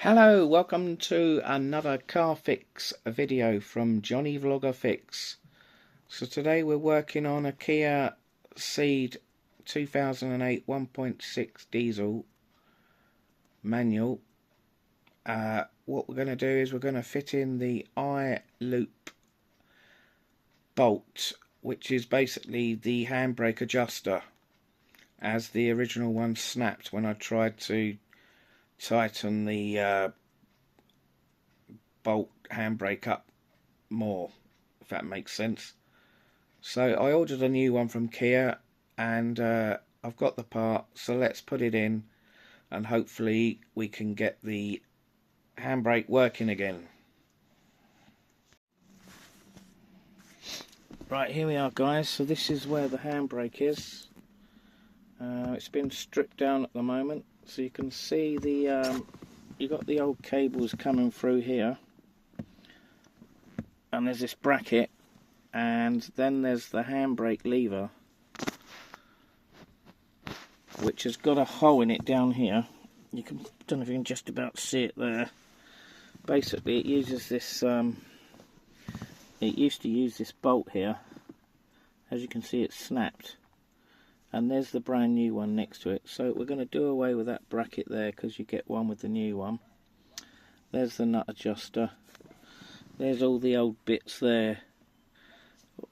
Hello, welcome to another car fix video from Johnny Vlogger Fix. So today we're working on a Kia Ceed 2008 1.6 diesel manual. What we're going to do is we're going to fit in the eye loop bolt, which is basically the handbrake adjuster, as the original one snapped when I tried to tighten the bolt handbrake up more, if that makes sense. So I ordered a new one from Kia, and I've got the part, so let's put it in and hopefully we can get the handbrake working again. Right, here we are guys, so this is where the handbrake is. It's been stripped down at the moment, so you can see the you got the old cables coming through here, and there's this bracket, and then there's the handbrake lever, which has got a hole in it down here. You can, don't know if you can just about see it there. Basically it uses this it used to use this bolt here. As you can see, it's snapped, and there's the brand new one next to it. So we're going to do away with that bracket there, because you get one with the new one. There's the nut adjuster, there's all the old bits there.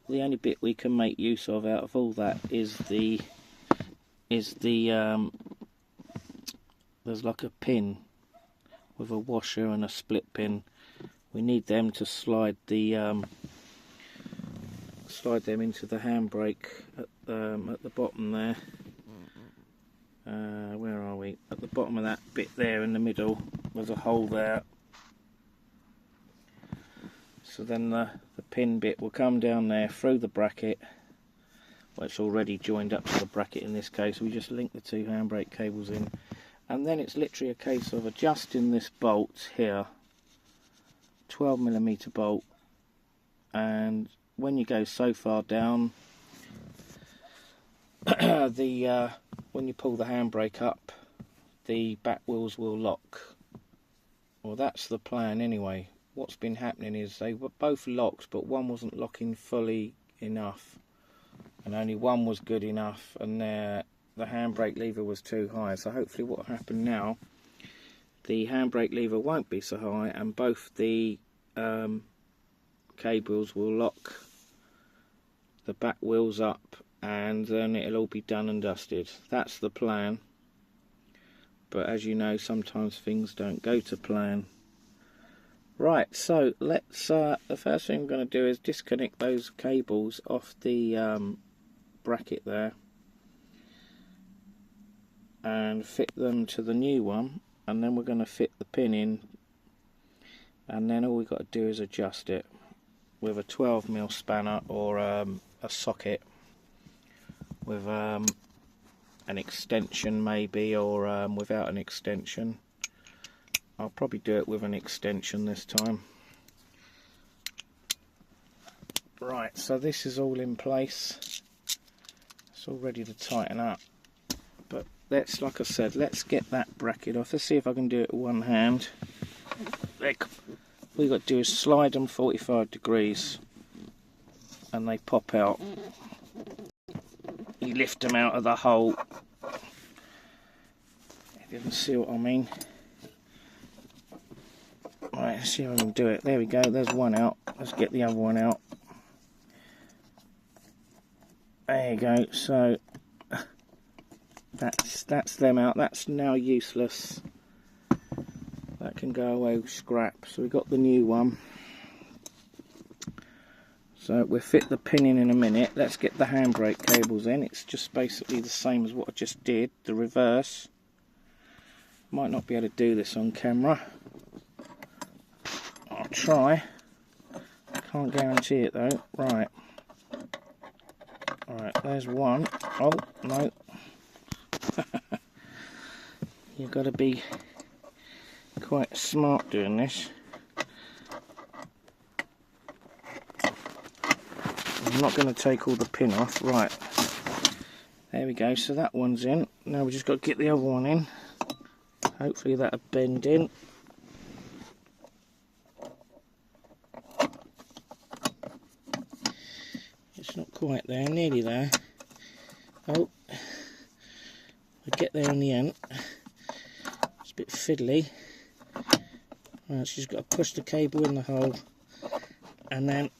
The only bit we can make use of out of all that is the there's like a pin with a washer and a split pin. We need them to slide them into the handbrake at the bottom there. Where are we? At the bottom of that bit there in the middle, there's a hole there. So then the pin bit will come down there through the bracket. Well, it's already joined up to the bracket in this case. We just link the two handbrake cables in, and then it's literally a case of adjusting this bolt here, 12mm bolt, and when you go so far down, when you pull the handbrake up, the back wheels will lock. Well, that's the plan anyway. What's been happening is they were both locked, but one wasn't locking fully enough, and only one was good enough, and the handbrake lever was too high. So hopefully what will happen now, the handbrake lever won't be so high, and both the cables will lock the back wheels up, and then it'll all be done and dusted. That's the plan, but as you know, sometimes things don't go to plan. Right, so let's the first thing I'm going to do is disconnect those cables off the bracket there and fit them to the new one, and then we're going to fit the pin in, and then all we've got to do is adjust it with a 12mm spanner or a socket with an extension maybe, or without an extension. I'll probably do it with an extension this time. Right, so this is all in place. It's all ready to tighten up. But let's, like I said, let's get that bracket off. Let's see if I can do it with one hand. All we've got to do is slide them 45 degrees and they pop out. You lift them out of the hole, if you can see what I mean. Right, let's see if I can do it. There we go, there's one out. Let's get the other one out. There you go. So that's them out. That's now useless. That can go away with scrap. So we got the new one. So we'll fit the pin in a minute. Let's get the handbrake cables in. It's just basically the same as what I just did, the reverse. Might not be able to do this on camera. I'll try. Can't guarantee it though. Right. Alright, there's one. Oh, no. You've got to be quite smart doing this. I'm not going to take all the pin off. Right, there we go. So that one's in. Now we just got to get the other one in. Hopefully that'll bend in. quite there, nearly there. Oh, we get there in the end. It's a bit fiddly. Right, she's got to push the cable in the hole and then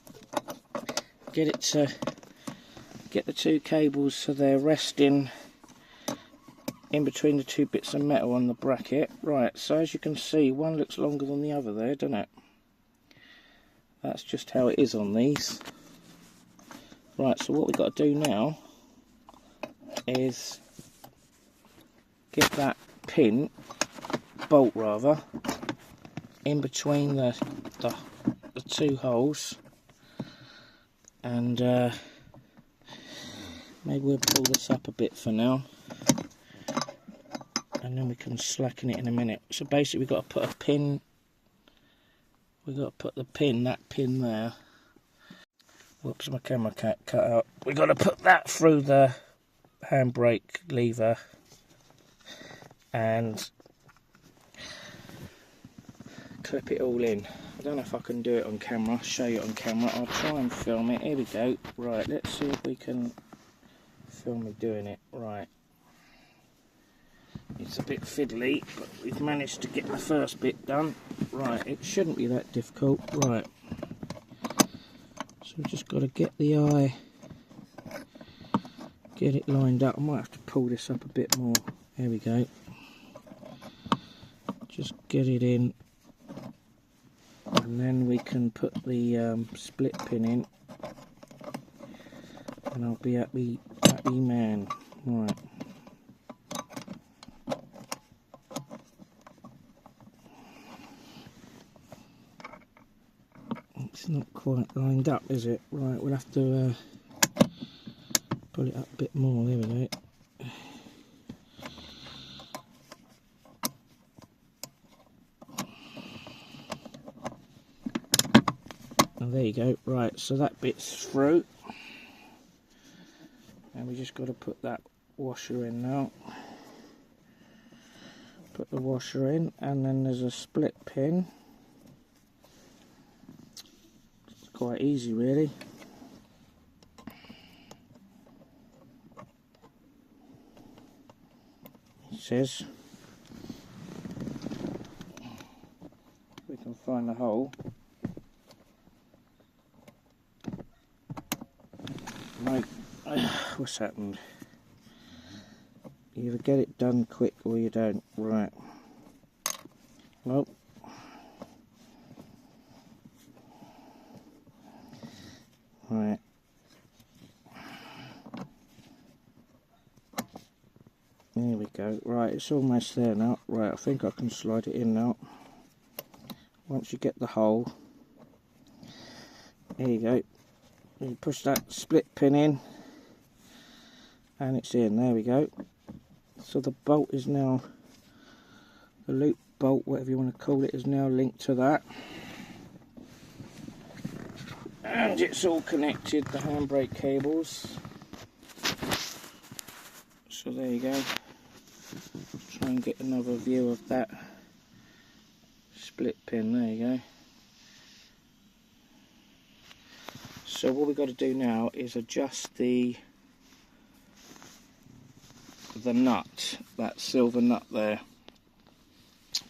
get the two cables so they're resting in between the two bits of metal on the bracket. Right, so as you can see, one looks longer than the other there, doesn't it? That's just how it is on these. Right, so what we've got to do now is get that bolt rather, in between the two holes, and maybe we'll pull this up a bit for now, and then we can slacken it in a minute. So basically we've got to put a pin, we've got to put the pin, that pin there. Whoops, my camera cut out. We've got to put that through the handbrake lever and clip it all in. I don't know if I can do it on camera. I'll show you it on camera. I'll try and film it. Here we go. Right, let's see if we can film me doing it. Right. It's a bit fiddly, but we've managed to get the first bit done. Right, it shouldn't be that difficult. Right. So we've just got to get the eye, get it lined up. I might have to pull this up a bit more. There we go. Just get it in, and then we can put the split pin in, and I'll be happy man. Right. It's not quite lined up, is it? Right, we'll have to pull it up a bit more. There we go. And there you go. Right, so that bit's through, and we just got to put that washer in now. Put the washer in, and then there's a split pin. It's quite easy, really. It says we can find the hole. Right, what's happened? You either get it done quick or you don't. Right. Well, right. There we go. Right, it's almost there now. Right, I think I can slide it in now. Once you get the hole, there you go. You push that split pin in, and it's in. There we go. So the bolt is now, the loop bolt, whatever you want to call it, is now linked to that, and it's all connected, the handbrake cables. So there you go. Try and get another view of that split pin. There you go. So what we've got to do now is adjust the nut, that silver nut there,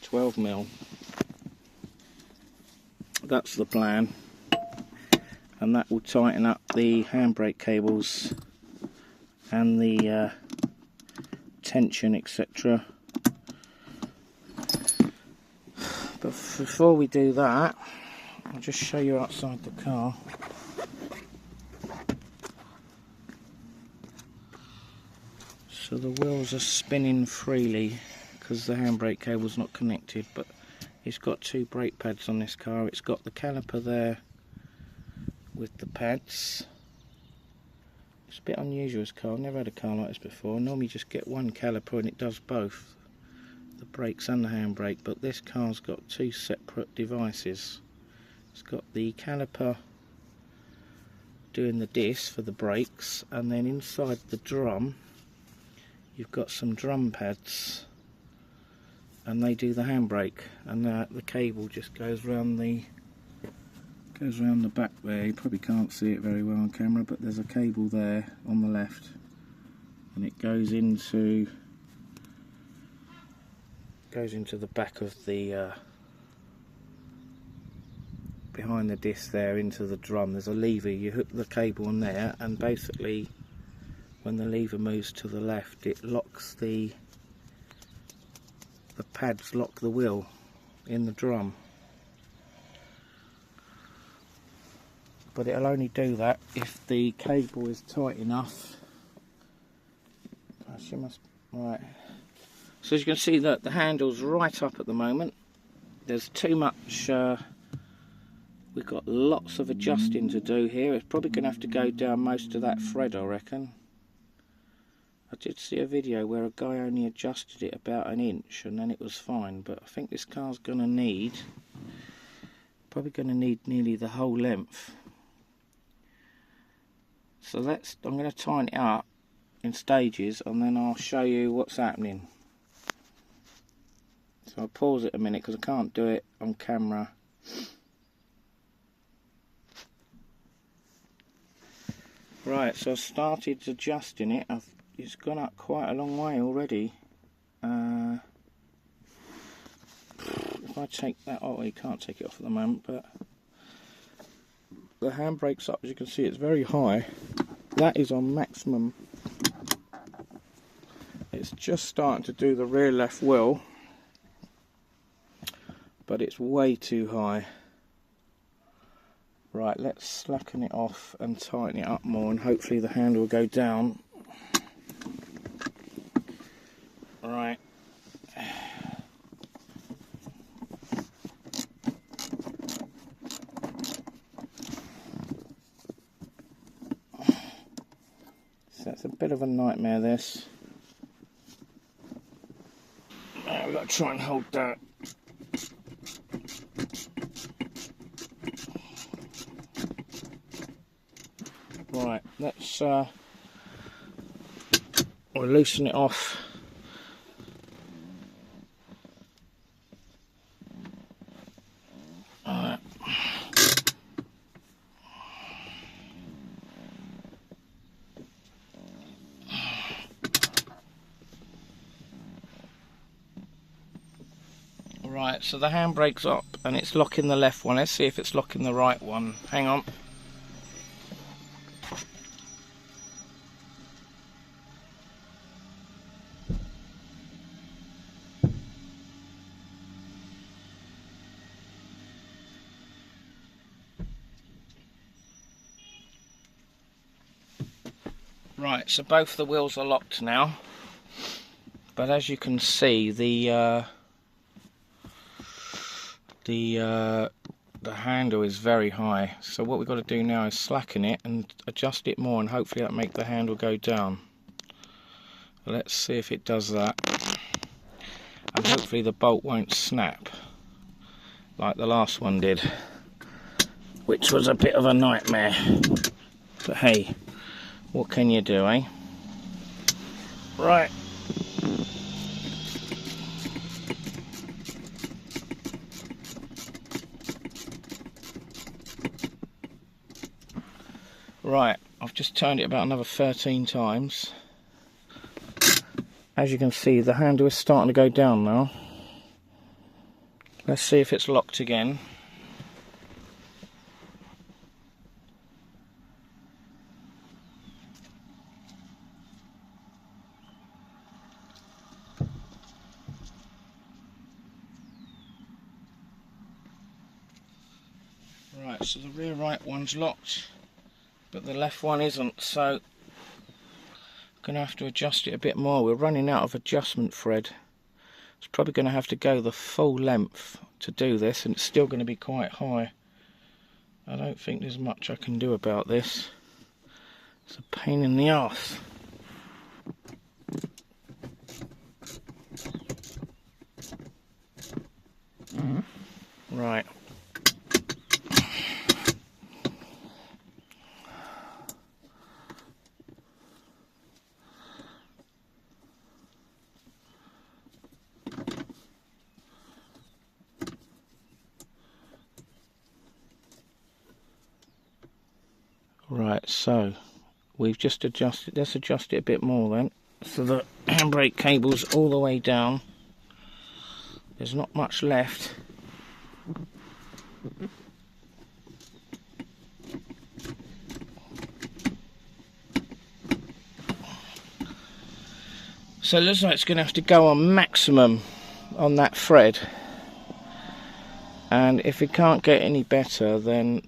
12mm. That's the plan, and that will tighten up the handbrake cables and the tension, etc. But before we do that, I'll just show you outside the car. So the wheels are spinning freely because the handbrake cable's not connected, but it's got two brake pads on this car. It's got the caliper there with the pads. It's a bit unusual, this car. I've never had a car like this before. Normally you just get one caliper and it does both, the brakes and the handbrake, but this car's got two separate devices. It's got the caliper doing the disc for the brakes, and then inside the drum you've got some drum pads, and they do the handbrake, and the cable just goes around the Goes around the back there. You probably can't see it very well on camera, but there's a cable there on the left, and it goes into the back of the behind the disc there, into the drum. There's a lever, you hook the cable on there, and basically when the lever moves to the left, it locks the pads lock the wheel in the drum. But it'll only do that if the cable is tight enough. Right. So as you can see, that the handle's right up at the moment. There's too much, we've got lots of adjusting to do here. It's probably going to have to go down most of that thread, I reckon. I did see a video where a guy only adjusted it about an inch and then it was fine, but I think this car's going to need, probably going to need nearly the whole length. So I'm going to tighten it up in stages and then I'll show you what's happening. So I'll pause it a minute because I can't do it on camera. Right, so I've started adjusting it. It's gone up quite a long way already. If I take that off, you can't take it off at the moment, but the handbrake's up, as you can see, it's very high. That is on maximum. It's just starting to do the rear left wheel, but it's way too high. Right, let's slacken it off and tighten it up more, and hopefully the handle will go down. Right. So that's a bit of a nightmare, this. We've got to try and hold that. Right, let's we'll loosen it off. Right, so the handbrake's up and it's locking the left one. Let's see if it's locking the right one. Hang on. Right, so both the wheels are locked now, but as you can see, the handle is very high. So what we've got to do now is slacken it and adjust it more, and hopefully that'll make the handle go down. Let's see if it does that, and hopefully the bolt won't snap like the last one did, which was a bit of a nightmare. But hey, what can you do, eh? Right. Right, I've just turned it about another 13 times. As you can see, the handle is starting to go down now. Let's see if it's locked again. Right, so the rear right one's locked, but the left one isn't, so I'm going to have to adjust it a bit more. We're running out of adjustment thread. It's probably going to have to go the full length to do this, and it's still going to be quite high. I don't think there's much I can do about this. It's a pain in the arse. Right. Right, so we've just adjusted, let's adjust it a bit more then. So the handbrake cable's all the way down. There's not much left. So it looks like it's going to have to go on maximum on that thread. And if it can't get any better, then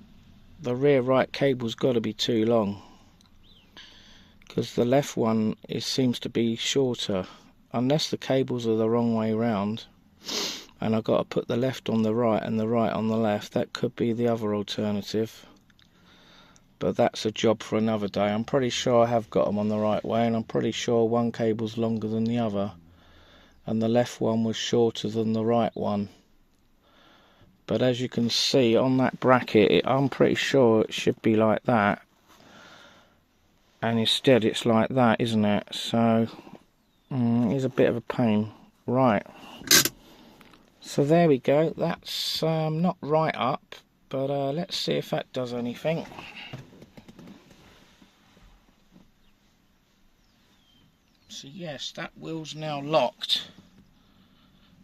the rear right cable's got to be too long. Because the left one seems to be shorter. Unless the cables are the wrong way round, and I've got to put the left on the right and the right on the left. That could be the other alternative. But that's a job for another day. I'm pretty sure I have got them on the right way, and I'm pretty sure one cable's longer than the other, and the left one was shorter than the right one. But as you can see on that bracket, I'm pretty sure it should be like that, and instead it's like that, isn't it? So it's a bit of a pain. Right, so there we go. That's not right up, but let's see if that does anything. So yes, that wheel's now locked.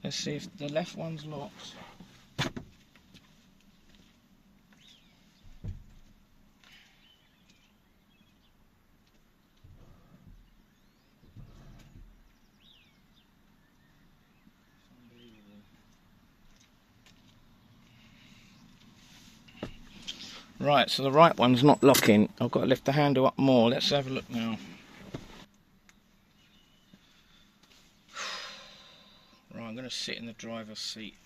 Let's see if the left one's locked. Right, so the right one's not locking. I've got to lift the handle up more. Let's have a look now. Right, I'm going to sit in the driver's seat.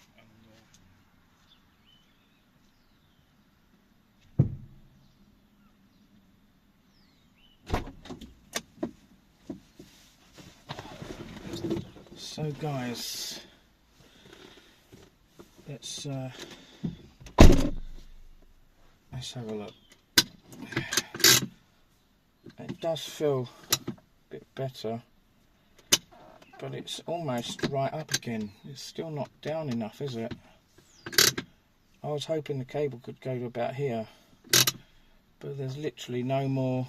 So guys, let's have a look. It does feel a bit better, but it's almost right up again. It's still not down enough, is it? I was hoping the cable could go to about here, but there's literally no more,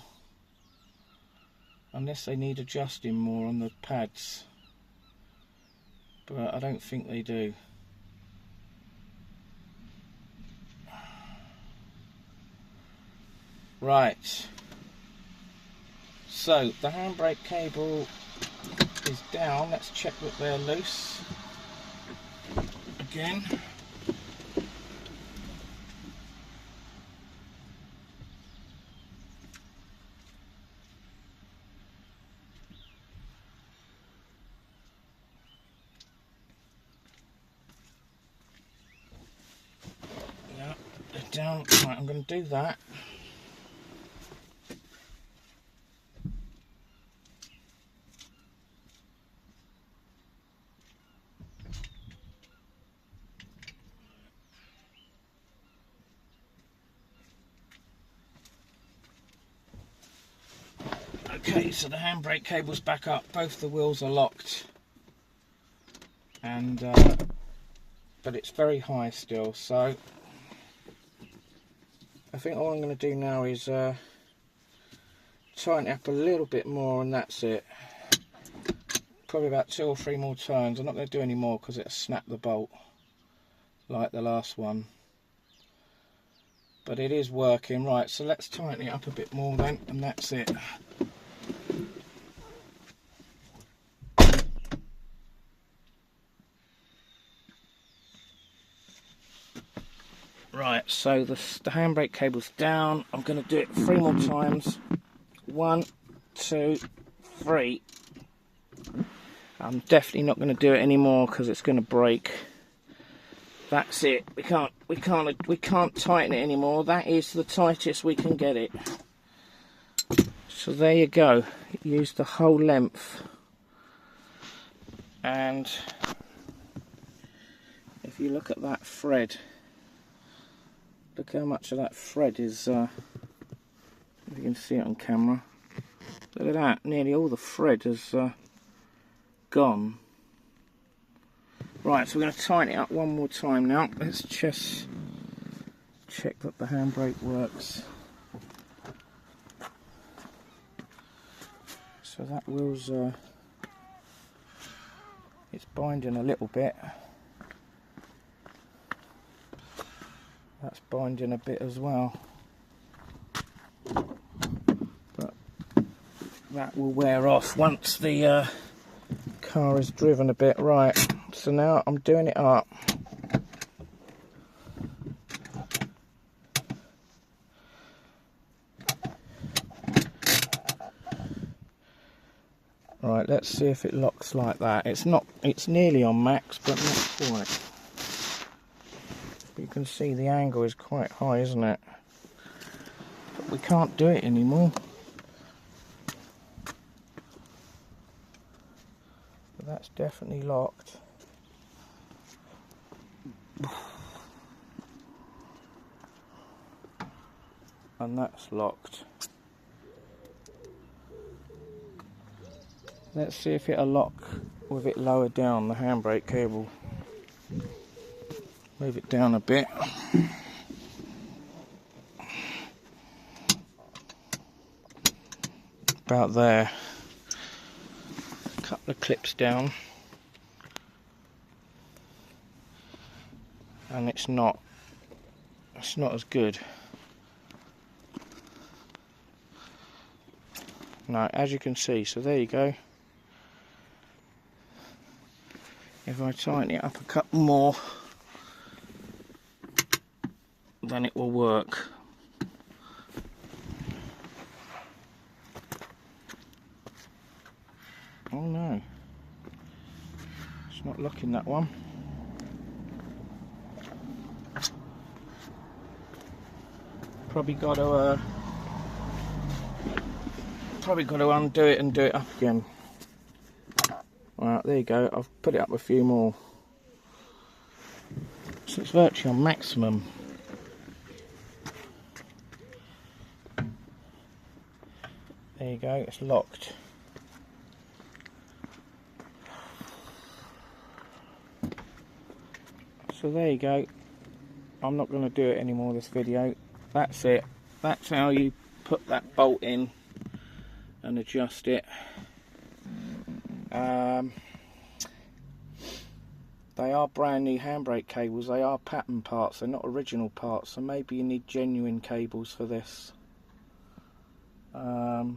unless they need adjusting more on the pads, but I don't think they do. Right, so the handbrake cable is down. Let's check that they're loose again. Yeah, they're down. Right, I'm going to do that. Okay, so the handbrake cable's back up, both the wheels are locked, and but it's very high still, so I think all I'm going to do now is tighten it up a little bit more, and that's it. Probably about 2 or 3 more turns. I'm not going to do any more because it'll snap the bolt like the last one, but it is working. Right, so let's tighten it up a bit more then, and that's it. Right, so the handbrake cable's down. I'm going to do it 3 more times. 1, 2, 3. I'm definitely not going to do it anymore because it's going to break. That's it. We can't tighten it anymore. That is the tightest we can get it. So there you go. Use the whole length. And if you look at that thread, look how much of that thread is, if you can see it on camera. Look at that, nearly all the thread has gone. Right, so we're going to tighten it up one more time now. Let's just check that the handbrake works. So that wheel's it's binding a little bit. That's binding a bit as well. But that will wear off once the car is driven a bit. Right, so now I'm doing it up. Right, let's see if it locks like that. It's not, it's nearly on max, but not quite. You can see the angle is quite high, isn't it? But we can't do it anymore. But that's definitely locked. And that's locked. Let's see if it'll lock with it lower down, the handbrake cable. Move it down a bit. About there. A couple of clips down. And it's not as good. No, as you can see, so there you go. If I tighten it up a couple more, then it will work. Oh no, it's not locking, that one. Probably got to undo it and do it up again. Right, there you go. I've put it up a few more, so it's virtually on maximum. There you go, it's locked. So there you go. I'm not going to do it anymore this video. That's it. That's how you put that bolt in and adjust it. They are brand new handbrake cables. They are pattern parts, they're not original parts, so maybe you need genuine cables for this. Well,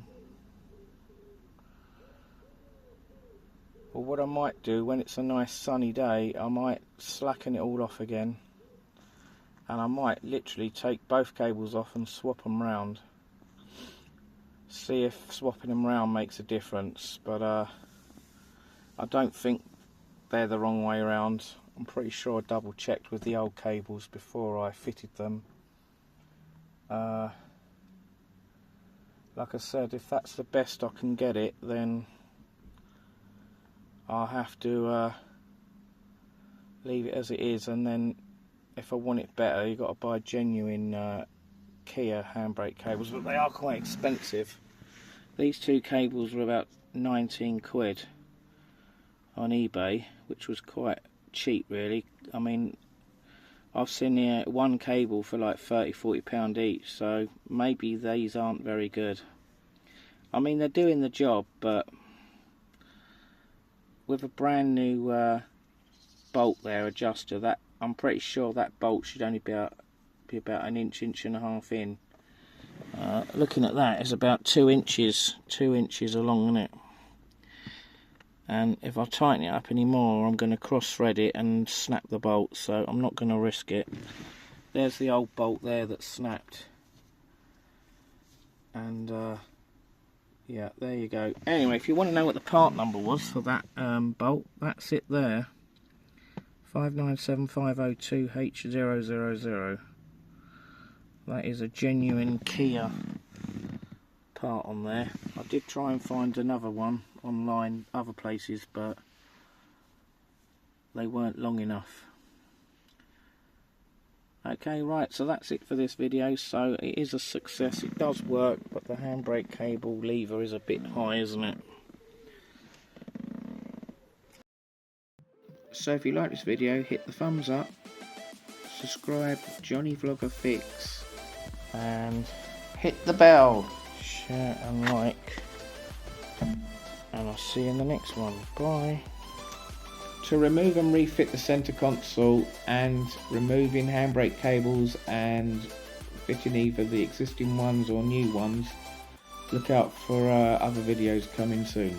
what I might do when it's a nice sunny day, I might slacken it all off again, and I might literally take both cables off and swap them round. See if swapping them round makes a difference, but I don't think they're the wrong way around. I'm pretty sure I double checked with the old cables before I fitted them. Like I said, if that's the best I can get it, then I'll have to leave it as it is, and then if I want it better, you've got to buy genuine Kia handbrake cables, but they are quite expensive. These two cables were about 19 quid on eBay, which was quite cheap really. I mean, I've seen one cable for like £30–40 each, so maybe these aren't very good. I mean, they're doing the job, but with a brand new bolt there, adjuster, that I'm pretty sure that bolt should only be about an inch and a half in. Looking at that, it's about 2 inches along, isn't it? And if I tighten it up any more, I'm going to cross thread it and snap the bolt, so I'm not going to risk it. There's the old bolt there that's snapped, and yeah, there you go. Anyway, if you want to know what the part number was for that bolt, that's it there, 597502H000. That is a genuine Kia part on there. I did try and find another one online, other places, but they weren't long enough. Okay, right, so that's it for this video. So it is a success, it does work, but the handbrake cable lever is a bit high, isn't it? So if you like this video, hit the thumbs up, subscribe, Johnny Vlogger Fix, and hit the bell, share and like. and I'll see you in the next one. Bye. To remove and refit the center console and removing handbrake cables and fitting either the existing ones or new ones, look out for other videos coming soon.